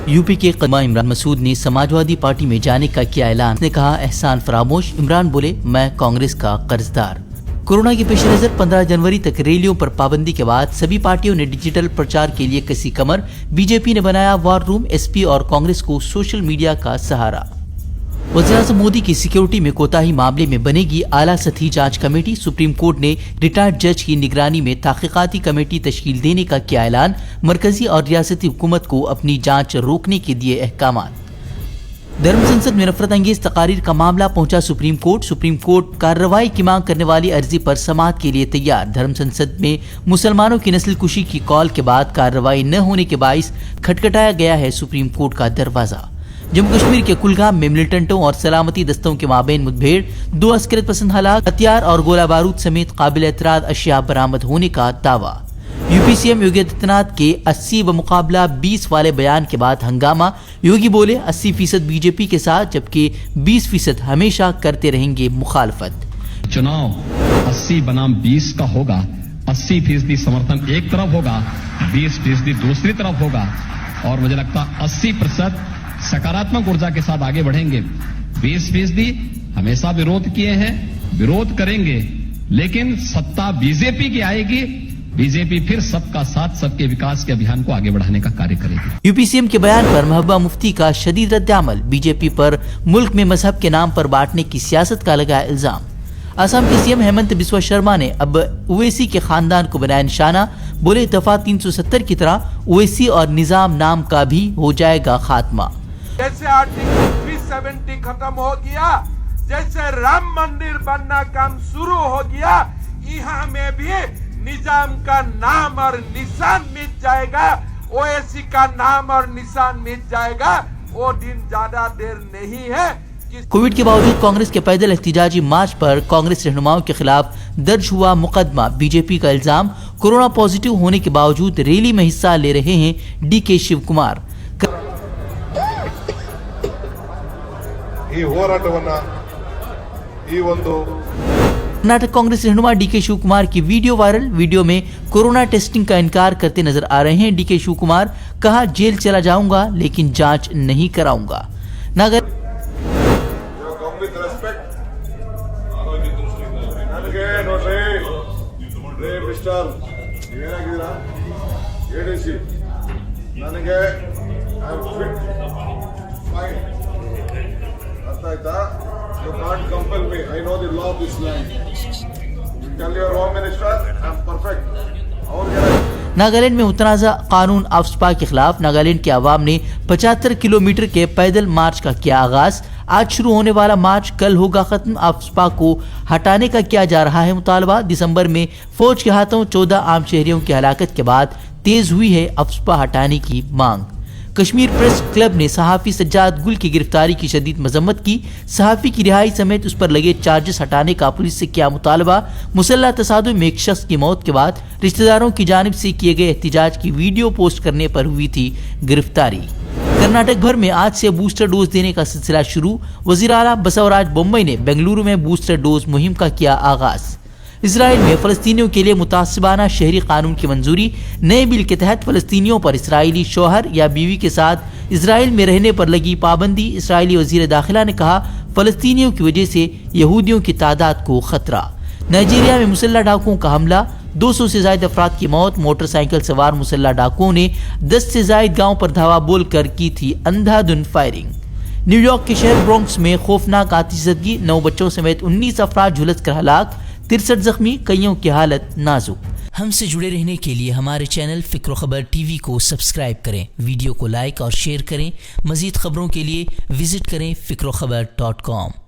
UP के कदमा इमरान मसूद ने Samajwadi party में जाने का किया ऐलान। उसने कहा एहसान फरामोश। इमरान बोले मैं कांग्रेस का कर्जदार। कोरोना के पेश नजर 15 जनवरी तक रैलियों पर पाबंदी के बाद सभी पार्टियों ने डिजिटल प्रचार के लिए कसी कमर। बीजेपी ने बनाया वॉर रूम। एसपी और कांग्रेस को सोशल मीडिया का सहारा। वज़ीर-ए-आज़म मोदी की सिक्योरिटी में कोताही मामले में बनेगी आला सतही जांच कमेटी। सुप्रीम कोर्ट ने रिटायर्ड जज की निगरानी में तहकीकाती कमेटी तश्कील देने का किया ऐलान। मरकजी और रियासती हुकूमत को अपनी जांच रोकने के दिए अहकामात। धर्म संसद में नफरत अंगेज तकारीर का मामला पहुंचा सुप्रीम कोर्ट। सुप्रीम कोर्ट कार्रवाई की मांग करने वाली अर्जी पर समाअत के लिए तैयार। धर्म संसद में मुसलमानों की नस्ल कुशी की कॉल के बाद कार्रवाई न होने के बाइस खटखटाया गया है सुप्रीम कोर्ट का दरवाजा। जम्मू कश्मीर के कुलगाम में मिलिटेंटों और सलामती दस्तों के माबेन मुठभेड़, 2 अस्करत पसंद हलाक, हथियार और गोला बारूद समेत काबिल एतराद अशिया बरामद होने का दावा। यूपी सीएम योगी आदित्यनाथ के 80 व मुकाबला 20 वाले बयान के बाद हंगामा। योगी बोले 80% बीजेपी के साथ जबकि 20% हमेशा करते रहेंगे मुखालफत। चुनाव 80 बनाम 20 का होगा। 80% समर्थन एक तरफ होगा, 20% दूसरी तरफ होगा और मुझे लगता 80% सकारात्मक ऊर्जा के साथ आगे बढ़ेंगे। 20% हमेशा विरोध किए हैं, विरोध करेंगे, लेकिन सत्ता बीजेपी की आएगी। बीजेपी फिर सबका साथ सबके विकास के अभियान को आगे बढ़ाने का कार्य करेगी। यूपी सीएम के बयान पर महबूबा मुफ्ती का शदीद रद्द-ए-अमल। बीजेपी पर मुल्क में मजहब के नाम पर बांटने की सियासत का लगाया इल्जाम। असम के सीएम हेमंत बिस्वा शर्मा ने अब ओवैसी के खानदान को बनाया निशाना। बोले दफा 370 की तरह ओवैसी और निजाम नाम का भी हो जाएगा खात्मा। जैसे आर्टिकल 370 खत्म हो गया, जैसे राम मंदिर बनना काम शुरू हो गया, यहाँ में भी निजाम का नाम और निशान मिट जाएगा, ओवैसी का नाम और निशान मिट जाएगा। वो दिन ज्यादा देर नहीं है। कोविड के बावजूद कांग्रेस के पैदल एहतिजाजी मार्च पर कांग्रेस रहनुमाओं के खिलाफ दर्ज हुआ मुकदमा। बीजेपी का इल्जाम कोरोना पॉजिटिव होने के बावजूद रैली में हिस्सा ले रहे हैं डीके शिव कुमार। कर्नाटक कांग्रेस रहनुमा डीके शिव कुमार की वीडियो वायरल। वीडियो में कोरोना टेस्टिंग का इनकार करते नजर आ रहे हैं डीके शिव कुमार। कहा जेल चला जाऊंगा लेकिन जांच नहीं कराऊंगा। You can't compel me. I know the law of this land. Tell your home minister, I'm perfect. Nagaland में मुतनाज़ा कानून आफ्सपा के खिलाफ नागालैंड के अवाम ने 75 किलोमीटर के पैदल मार्च का किया आगाज। आज शुरू होने वाला मार्च कल होगा खत्म। आफ्सपा को हटाने का किया जा रहा है मुतालबा। दिसंबर में फौज के हाथों 14 आम शहरियों की हलाकत के बाद तेज हुई है आफ्सपा हटाने की मांग। कश्मीर प्रेस क्लब ने सहाफ़ी सज्जाद गुल की गिरफ्तारी की शदीद मजम्मत की। सहाफ़ी की रिहाई समेत उस पर लगे चार्जेस हटाने का पुलिस से किया मुतालबा। मुसल्लह तसादुम में एक शख्स की मौत के बाद रिश्तेदारों की जानिब से किए गए एहतिजाज की वीडियो पोस्ट करने पर हुई थी गिरफ्तारी। कर्नाटक भर में आज से बूस्टर डोज देने का सिलसिला शुरू। वज़ीर आला बसवराज बोम्मई ने बेंगलुरु में बूस्टर डोज मुहिम का किया आगाज। इजराइल में फ़लस्तीनियों के लिए मुतासिबाना शहरी कानून की मंजूरी। नए बिल के तहत फ़लस्तीनियों पर इसराइली शौहर या बीवी के साथ इजराइल में रहने पर लगी पाबंदी। इसराइली वज़ीर दाखिला ने कहा फ़लस्तीनियों की वजह से यहूदियों की तादाद को खतरा। नाइजीरिया में मुसल्लह डाकुओं का हमला, 200 से ज्यादा अफराद की मौत। मोटरसाइकिल सवार मुसल्लह डाकुओं ने 10 से ज्यादा गाँव पर धावा बोलकर की थी अंधाधुन फायरिंग। न्यूयॉर्क के शहर ब्रोंक्स में खौफनाक आतिशबाजी, 9 बच्चों समेत 19 अफराद झुलस कर हलाक, 63 जख्मी, कईयों की हालत नाजुक। हमसे जुड़े रहने के लिए हमारे चैनल फिक्र खबर टीवी को सब्सक्राइब करें, वीडियो को लाइक और शेयर करें। मजीद खबरों के लिए विजिट करें fikrokhabar.com।